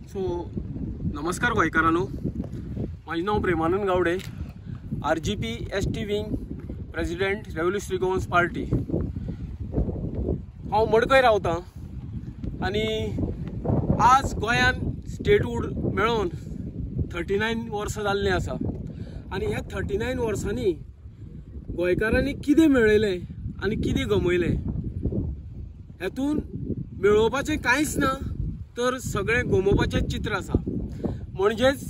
सो नमस्कार गोंयकारांनो, माझे नाव Premanand Gawade, RGP ST wing president revolutionary Goans party. हांव मडकय रावतां आनी आज गोंयान स्टेटहूड मेळोवन 39 वर्सां जाल्लीं आसा। आनी ह्या 39 वर्सांनी गोंयकारांनी कितें मेळयलें आनी कितें गमयलें हेतून मेळोवपाचें कांयच ना, तर सगळें गमोवपाचें चित्र आसा। म्हणजेच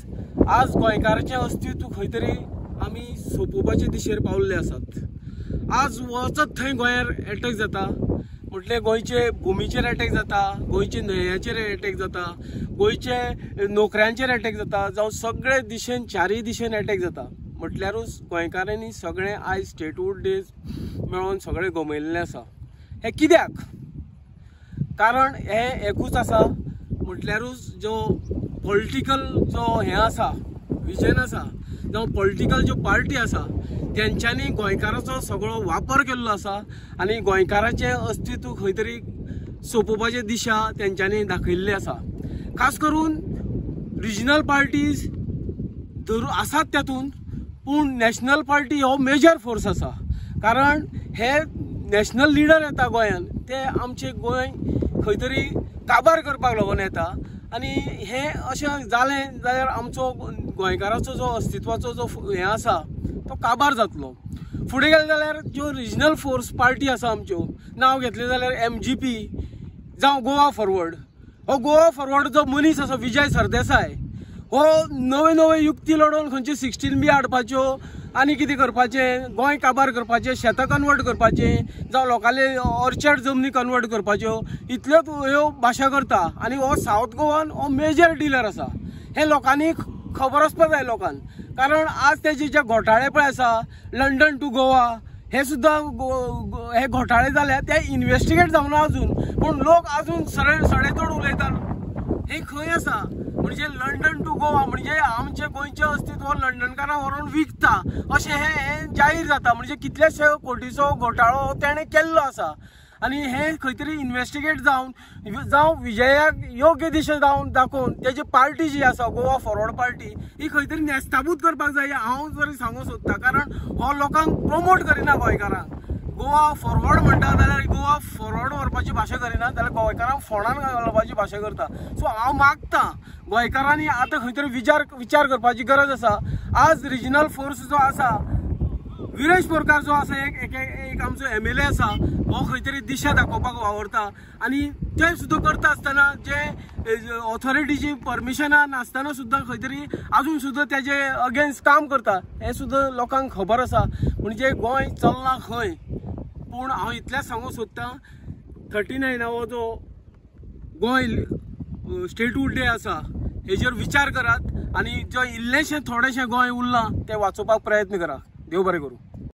आज गोंयकाराचें अस्तित्व खंय तरी आमी सोंपोवपाचे दिशेर पावल्ले आसात। आज वचत थंय गोंयार एटॅक जाता, म्हटल्यार गोंयचे भुमीचेर एटॅक जाता, गोंयचे न्हंयांचेर एटॅक जाता, गोंयचे नोकऱ्यांचेर एटॅक जाता, जावं सगळे दिशेन चारय दिशेन एटॅक जाता। म्हटल्यारूच गोंयकारांनी सगळे आयज स्टेटहूड डे मेळोवन सगळे गमयल्लें आसा। हें कित्याक? कारण हें एकूच आसा, म्हटल्यारूच जो पॉलिटिकल जो हें आसा, विजन आसा, जावं पॉलिटिकल ज्यो पार्टी आसा तेंच्यांनी गोंयकाराचो सगळो वापर केल्लो आसा आनी गोंयकाराचें अस्तित्व खंय तरी सोंपोवपाची दिशा तेंच्यांनी दाखयल्ली आसा। खास करून रिजनल पार्टीज तर आसात तातूंत, पूण नॅशनल पार्टी हो मेजर फोर्स आसा। कारण हे नॅशनल लिडर येता गोंयान, ते आमचे गोंय खंय तरी काबार करपाक लागून येता आनी हें अशें जालें जाल्यार आमचो गोंयकाराचो जो अस्तित्वाचो जो हें आसा तो काबार जातलो। फुडें गेले जाल्यार ज्यो रिजनल फोर्स पार्टी आसा आमच्यो, नांव घेतलें जाल्यार MGP जावं गोवा फॉरवर्ड, हो गोवा फॉरवर्ड जो मनीस आसा विजय सरदेसाय, हो नवे नवे युक्ती लडोवन खंयचे 16B हाडपाच्यो आनी कितें करपाचें, गोंय काबार करपाचें, शेतां कन्वर्ट करपाचें, जावं लोकांले ऑर्चर्ड जमनी कन्वर्ट करपाच्यो, इतल्योच ह्यो भाशा करता। आनी हो सावथ गोवान हो मेजर डीलर आसा। हें लोकांनी खबर आसपा जाय लोकांक, कारण आज तेजे जे घोटाळे पळय आसा, लंडन टू गोवा हे सुद्दां हे घोटाळे जाल्या, ते इन्वेस्टिगेट जावना अजून, पूण लोक अजून सडेतोड उलयतात। हे खंय आसा? म्हणजे लंडन टू गोवा म्हणजे आमचे गोंयचें अस्तित्व लंडनकारांक व्हरून विकता अशें हें जाहीर जाता। म्हणजे कितलेशे कोटीचो घोटाळो तेणें केल्लो आसा आनी हें खंय तरी इन्वेस्टिगेट जावं विजयाक योग्य दिशा दाखोवन तेजी पार्टी जी आसा गोवा फॉरवर्ड पार्टी ही खंय तरी नेस्ताबूत करपाक जाय, हांव तरी सांगूंक सोदतां। कारण हो लोकांक प्रमोट करिना गोंयकारांक। गोवा फॉरवर्ड म्हणटा जाल्यार गोवा फॉरवर्ड व्हरपाची भाशा करिना, जाल्यार गोंयकारांक फोंडान घालपाची भाशा करता। सो हांव मागतां गोंयकारांनी आतां खंय तरी विचार करपाची गरज आसा। आज रिजनल फोर्स जो आसा, विरेश बोरकार जो आसा, एक आमचो MLA आसा, हो खंय तरी दिशा दाखोवपाक वावरता आनी ते सुद्दां करता आसतना जे ऑथॉरिटीची परमिशनां नासतना सुद्दां खंय तरी अजून सुद्दां तेजे अगेन्स्ट काम करता, हें सुद्दां लोकांक खबर आसा। म्हणजे गोंय चल्लां खंय। पूण हांव इतलेंच सांगूंक सोदतां, 39वो जो गोंय स्टेटहूड डे आसा हेजेर विचार करात आनी जो इल्लेशें थोडेशें गोंय उरलां तें वाचोवपाक प्रयत्न करा। देव बरें करूं।